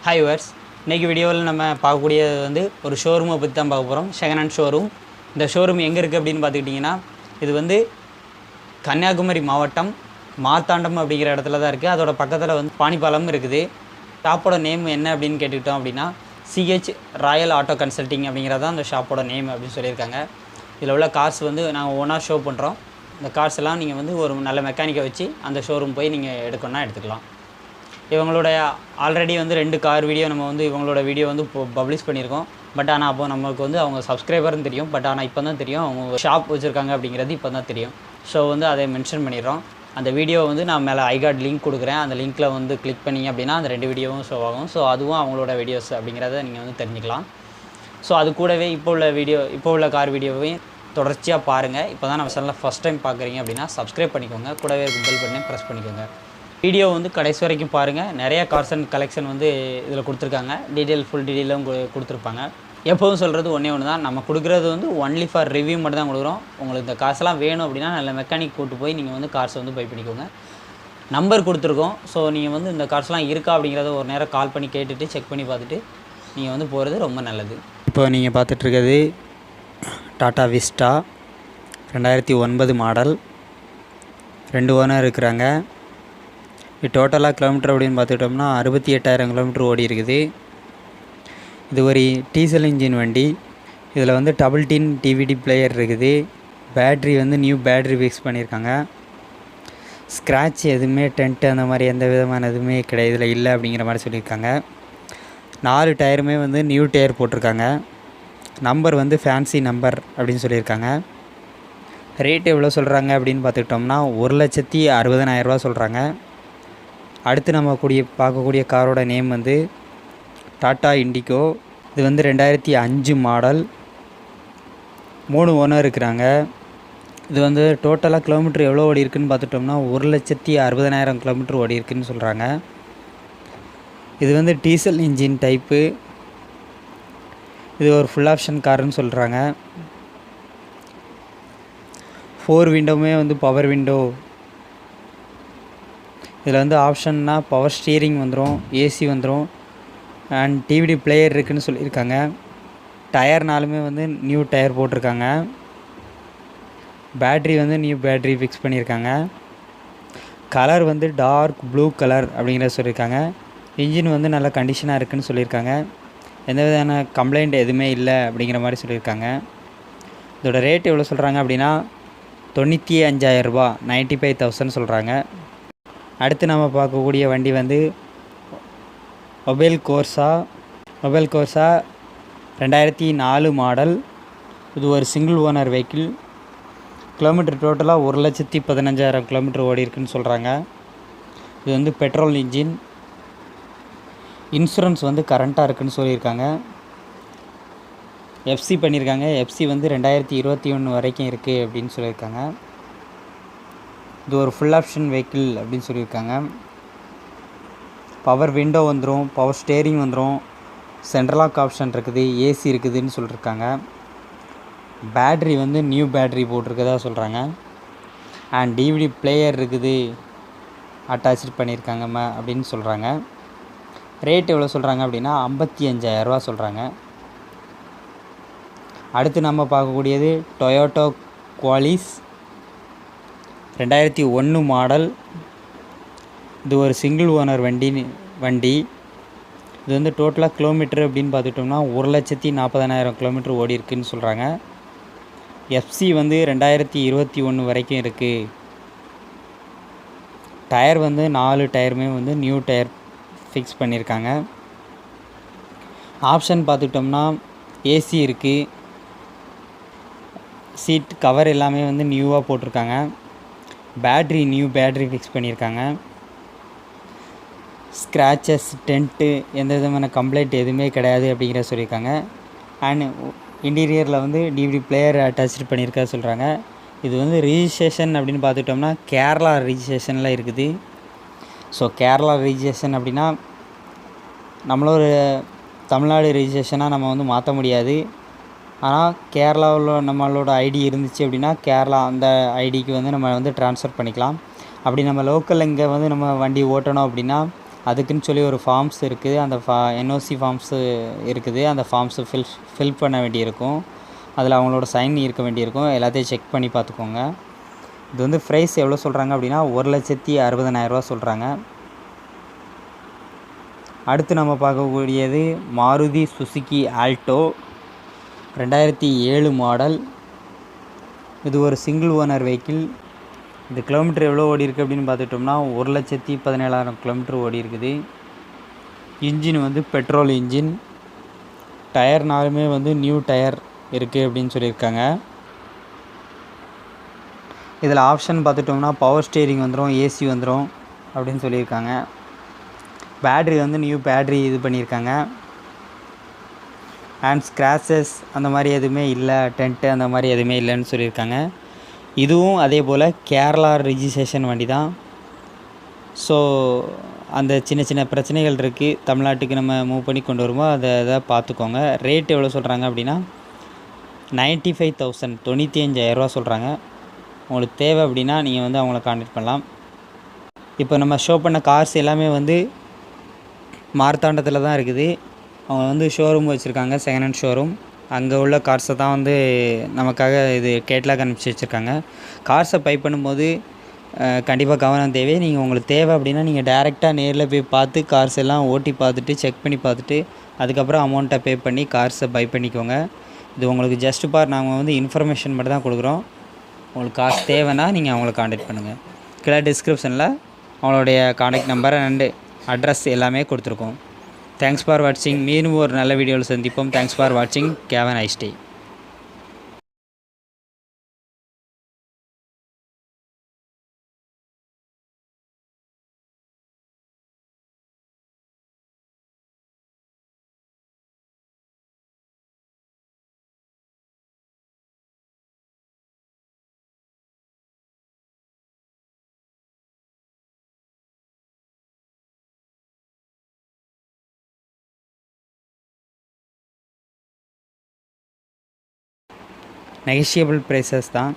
Hi viewers, இன்றைக்கி வீடியோவில் நம்ம பார்க்கக்கூடியது வந்து ஒரு ஷோரூமை பற்றி தான் பார்க்க போகிறோம். Second hand showroom. இந்த ஷோரூம் எங்கே இருக்குது அப்படின்னு பார்த்துக்கிட்டிங்கன்னா, இது வந்து கன்னியாகுமரி மாவட்டம் மார்த்தாண்டம் அப்படிங்கிற இடத்துல தான் இருக்குது. அதோட பக்கத்தில் வந்து பாணிப்பாலம் இருக்குது. ஷாப்போட நேம் என்ன அப்படின்னு கேட்டுக்கிட்டோம் அப்படின்னா, சிஹெச் ராயல் ஆட்டோ கன்சல்ட்டிங் அப்படிங்கிறது தான் அந்த ஷாப்போட நேம் அப்படின்னு சொல்லியிருக்காங்க. இதில் உள்ள கார்ஸ் வந்து நாங்கள் ஒவ்வொன்றா ஷோ பண்ணுறோம். இந்த கார்ஸ் எல்லாம் நீங்கள் வந்து ஒரு நல்ல மெக்கானிக்கை வச்சு அந்த ஷோரூம் போய் நீங்கள் எடுக்கணும்னா எடுத்துக்கலாம். இவங்களோட ஆல்ரெடி வந்து 2 கார் வீடியோ நம்ம வந்து இவங்களோட வீடியோ வந்து பப்ளிஷ் பண்ணியிருக்கோம். பட் ஆனால் அப்போ நமக்கு வந்து அவங்க சப்ஸ்கிரைபர்னு தெரியும். பட் ஆனால் இப்போ தான் தெரியும் அவங்க ஷாப் வச்சுருக்காங்க அப்படிங்கிறது இப்போ தான் தெரியும். ஸோ வந்து அதை மென்ஷன் பண்ணிடுறோம். அந்த வீடியோ வந்து நான் மேலே ஐகார்ட் லிங்க் கொடுக்குறேன். அந்த லிங்க்கில் வந்து கிளிக் பண்ணிங்க அப்படின்னா அந்த 2 வீடியோவும் ஷோ ஆகும். ஸோ அதுவும் அவங்களோட வீடியோஸ் அப்படிங்கிறத நீங்கள் வந்து தெரிஞ்சுக்கலாம். ஸோ அது கூடவே இப்போ உள்ள கார் வீடியோவையும் தொடர்ச்சியாக பாருங்கள். இப்போ தான் நம்ம சேனலில் ஃபஸ்ட் டைம் பார்க்குறீங்க அப்படின்னா சப்ஸ்கிரைப் பண்ணிக்கோங்க. கூடவே பெல் பட்டனை ப்ரெஸ் பண்ணிக்கோங்க. வீடியோ வந்து கடைசி வரைக்கும் பாருங்கள். நிறையா கார்ஸ் அண்ட் கலெக்ஷன் வந்து இதில் கொடுத்துருக்காங்க. ஃபுல் டீட்டெயிலும் கொடுத்துருப்பாங்க. எப்போதும் சொல்கிறது ஒன்று தான், நம்ம கொடுக்குறது வந்து ஒன்லி ஃபார் ரிவ்யூ மட்டும் தான் கொடுக்குறோம். உங்களுக்கு இந்த காசெல்லாம் வேணும் அப்படின்னா நல்ல மெக்கானிக் கூட்டு போய் நீங்கள் வந்து கார்ஸ் வந்து பை பண்ணிக்கோங்க. நம்பர் கொடுத்துருக்கோம். ஸோ நீங்கள் வந்து இந்த கார்ஸ்லாம் இருக்கா அப்படிங்கிறத ஒரு நேரம் கால் பண்ணி கேட்டுட்டு செக் பண்ணி பார்த்துட்டு நீங்கள் வந்து போகிறது ரொம்ப நல்லது. இப்போ நீங்கள் பார்த்துட்ருக்கிறது டாடா விஸ்டா 2009 மாடல். 2 ஓனர் இருக்கிறாங்க. இது டோட்டலாக கிலோமீட்டர் அப்படின்னு பார்த்துக்கிட்டோம்னா 68,000 கிலோமீட்டர் ஓடி இருக்குது. இது ஒரு டீசல் இன்ஜின் வண்டி. இதில் வந்து டபுள் டின் டிவிடி பிளேயர் இருக்குது. பேட்ரி வந்து நியூ பேட்ரி ஃபிக்ஸ் பண்ணியிருக்காங்க. ஸ்க்ராட்ச் எதுவுமே டென்ட்டு அந்த மாதிரி எந்த விதமான எதுவுமே கிடையாது இதில் இல்லை அப்படிங்கிற மாதிரி சொல்லியிருக்காங்க. 4 டயருமே வந்து நியூ டயர் போட்டிருக்காங்க. நம்பர் வந்து ஃபேன்சி நம்பர் அப்படின்னு சொல்லியிருக்காங்க. ரேட் எவ்வளோ சொல்கிறாங்க அப்படின்னு பார்த்துக்கிட்டோம்னா 1,60,000 சொல்கிறாங்க. அடுத்து நம்ம பார்க்கக்கூடிய காரோட நேம் வந்து டாடா இண்டிகோ. இது வந்து 2005 மாடல். 3 ஓனர் இருக்கிறாங்க. இது வந்து டோட்டலாக கிலோமீட்டர் எவ்வளோ ஓடி இருக்குதுன்னு பார்த்துட்டோம்னா 1,60,000 கிலோமீட்டர் ஓடி இருக்குதுன்னு சொல்கிறாங்க. இது வந்து டீசல் இன்ஜின் டைப்பு. இது ஒரு ஃபுல் ஆப்ஷன் காருன்னு சொல்கிறாங்க. 4 விண்டோவுமே வந்து பவர் விண்டோ. இதில் வந்து ஆப்ஷன்னா பவர் ஸ்டீரிங் வந்துடும், ஏசி வந்துடும், அண்ட் டிவிடி பிளேயர் இருக்குதுன்னு சொல்லியிருக்காங்க. டயர்னாலுமே வந்து நியூ டயர் போட்டிருக்காங்க. பேட்ரி வந்து நியூ பேட்ரி ஃபிக்ஸ் பண்ணியிருக்காங்க. கலர் வந்து டார்க் ப்ளூ கலர் அப்படிங்கிறத சொல்லியிருக்காங்க. இன்ஜின் வந்து நல்ல கண்டிஷனாக இருக்குதுன்னு சொல்லியிருக்காங்க. எந்த விதமான கம்ப்ளைண்ட் எதுவுமே இல்லை அப்படிங்கிற மாதிரி சொல்லியிருக்காங்க. இதோட ரேட் எவ்வளோ சொல்கிறாங்க அப்படின்னா 95,000 95,000 சொல்கிறாங்க. அடுத்து நம்ம பார்க்கக்கூடிய வண்டி வந்து மொபைல் கோர்ஸா 2004 மாடல். இது ஒரு சிங்கிள் ஓனர் வெஹிக்கிள். கிலோமீட்டர் டோட்டலாக 1,15,000 கிலோமீட்டர் ஓடி இருக்குன்னு சொல்கிறாங்க. இது வந்து பெட்ரோல் இன்ஜின். இன்சூரன்ஸ் வந்து கரண்ட்டாக இருக்குதுன்னு சொல்லியிருக்காங்க. எஃப்சி பண்ணியிருக்காங்க. எஃப்சி வந்து 2021 வரைக்கும் இருக்குது அப்படின்னு சொல்லியிருக்காங்க. இது ஒரு ஃபுல் ஆப்ஷன் வெஹிக்கிள் அப்படின்னு சொல்லியிருக்காங்க. பவர் விண்டோ வந்துடும், பவர் ஸ்டேரிங் வந்துடும், சென்ட்ரல் லாக் ஆப்ஷன் இருக்குது, ஏசி இருக்குதுன்னு சொல்லியிருக்காங்க. பேட்ரி வந்து நியூ பேட்ரி போட்டிருக்கதா சொல்கிறாங்க. அண்ட் டிவிடி பிளேயர் இருக்குது, அட்டாச்சு பண்ணியிருக்காங்க அப்படின்னு சொல்கிறாங்க. ரேட் எவ்வளோ சொல்கிறாங்க அப்படின்னா 55,000 சொல்கிறாங்க. அடுத்து நம்ம பார்க்கக்கூடியது டொயோட்டோ குவாலிஸ் 2001 மாடல். இது ஒரு சிங்கிள் ஓனர் வண்டி. இது வந்து டோட்டலாக கிலோமீட்டர் அப்படின்னு பார்த்துட்டோம்னா 1,40,000 கிலோமீட்டர் ஓடி இருக்குதுன்னு சொல்கிறாங்க. எஃப்சி வந்து 2021 வரைக்கும் இருக்குது. டயர் வந்து 4 டயருமே வந்து நியூ டயர் ஃபிக்ஸ் பண்ணியிருக்காங்க. ஆப்ஷன் பார்த்துக்கிட்டோம்னா ஏசி இருக்குது. சீட் கவர் எல்லாமே வந்து நியூவாக போட்டிருக்காங்க. பேட்ரி நியூ பேட்ரி ஃபிக்ஸ் பண்ணியிருக்காங்க. ஸ்க்ராச்சஸ் டென்ட்டு எந்த விதமான கம்ப்ளைண்ட் எதுவுமே கிடையாது அப்படிங்கிற சொல்லியிருக்காங்க. அண்ட் இன்டீரியரில் வந்து டிவிடி பிளேயர் அட்டாச்சு பண்ணியிருக்கா சொல்கிறாங்க. இது வந்து ரிஜிஸ்ட்ரேஷன் அப்படின்னு பார்த்துட்டோம்னா கேரளா ரிஜிஸ்ட்ரேஷனில் இருக்குது. ஸோ கேரளா ரிஜிஸ்ட்ரேஷன் அப்படின்னா நம்மளோட தமிழ்நாடு ரிஜிஸ்ட்ரேஷனாக நம்ம வந்து மாற்ற முடியாது. ஆனால் கேரளாவில் நம்மளோட ஐடி இருந்துச்சு அப்படின்னா கேரளா அந்த ஐடிக்கு வந்து நம்ம வந்து ட்ரான்ஸ்ஃபர் பண்ணிக்கலாம். அப்படி நம்ம லோக்கல் இங்கே வந்து நம்ம வண்டி ஓட்டணும் அப்படின்னா அதுக்குன்னு சொல்லி ஒரு ஃபார்ம்ஸ் இருக்குது. அந்த என்ஓசி ஃபார்ம்ஸு இருக்குது. அந்த ஃபார்ம்ஸை ஃபில் பண்ண வேண்டியிருக்கும். அதில் அவங்களோட சைன் இருக்க வேண்டியிருக்கும். எல்லாத்தையும் செக் பண்ணி பார்த்துக்கோங்க. இது வந்து ப்ரைஸ் எவ்வளோ சொல்கிறாங்க அப்படின்னா 1,60,000 சொல்கிறாங்க. அடுத்து நம்ம பார்க்கக்கூடியது மாருதி சுசுகி ஆல்டோ 2007 மாடல். இது ஒரு சிங்கிள் ஓனர் வெஹிக்கிள். இந்த கிலோமீட்டர் எவ்வளோ ஓடி இருக்குது அப்படின்னு பார்த்துட்டோம்னா 1,17,000 கிலோமீட்டர் ஓடி இருக்குது. இன்ஜின் வந்து பெட்ரோல் இன்ஜின். டயர்னாலுமே வந்து நியூ டயர் இருக்குது அப்படின்னு சொல்லியிருக்காங்க. இதில் ஆப்ஷன் பார்த்துட்டோம்னா பவர் ஸ்டீரிங் வந்துடும், ஏசி வந்துடும் அப்படின்னு சொல்லியிருக்காங்க. பேட்ரி வந்து நியூ பேட்ரி இது பண்ணியிருக்காங்க. அண்ட் ஸ்க்ராச்சஸ் அந்த மாதிரி எதுவுமே இல்லை, டென்ட்டு அந்த மாதிரி எதுவுமே இல்லைன்னு சொல்லியிருக்காங்க. இதுவும் அதே போல் கேரளா ரிஜிஸ்ட்ரேஷன் வண்டி தான். ஸோ அந்த சின்ன சின்ன பிரச்சனைகள் இருக்குது. தமிழ்நாட்டுக்கு நம்ம மூவ் பண்ணி கொண்டு வரும்போது அதை பார்த்துக்கோங்க. ரேட் எவ்வளோ சொல்கிறாங்க அப்படின்னா 95,000 95,000 சொல்கிறாங்க. உங்களுக்கு தேவை அப்படின்னா நீங்கள் வந்து அவங்கள கான்டாக்ட் பண்ணலாம். இப்போ நம்ம ஷோ பண்ண கார்ஸ் எல்லாமே வந்து மார்த்தாண்டத்தில் தான் இருக்குது. அவங்க வந்து ஷோரூம் வச்சுருக்காங்க, செகண்ட் ஹேண்ட் ஷோரூம். அங்கே உள்ள கார்ஸை தான் வந்து நமக்காக இது கேட்லாக் அனுப்பிச்சி வச்சுருக்காங்க. கார்ஸை பை பண்ணும்போது கண்டிப்பாக கவனம் தேவை. நீங்கள் உங்களுக்கு தேவை அப்படின்னா நீங்கள் டேரெக்டாக நேரில் போய் பார்த்து கார்ஸ் எல்லாம் ஓட்டி பார்த்துட்டு செக் பண்ணி பார்த்துட்டு அதுக்கப்புறம் அமௌண்ட்டை பே பண்ணி கார்ஸை பை பண்ணிக்கோங்க. இது உங்களுக்கு ஜஸ்ட் நாங்கள் வந்து இன்ஃபர்மேஷன் மட்டும் தான் கொடுக்குறோம். உங்களுக்கு காசு தேவைன்னா நீங்கள் அவங்கள காண்டாக்ட் பண்ணுங்கள். கீழே டிஸ்கிரிப்ஷனில் அவங்களுடைய காண்டாக்ட் நம்பர் அண்டு அட்ரஸ் எல்லாமே கொடுத்துருக்கோம். தேங்க்ஸ் ஃபார் வாட்சிங். மீண்டும் ஒரு நல்ல வீடியோவில் சந்திப்போம். தேங்க்ஸ் ஃபார் வாட்சிங். Have a nice day. Negotiable prices தான்.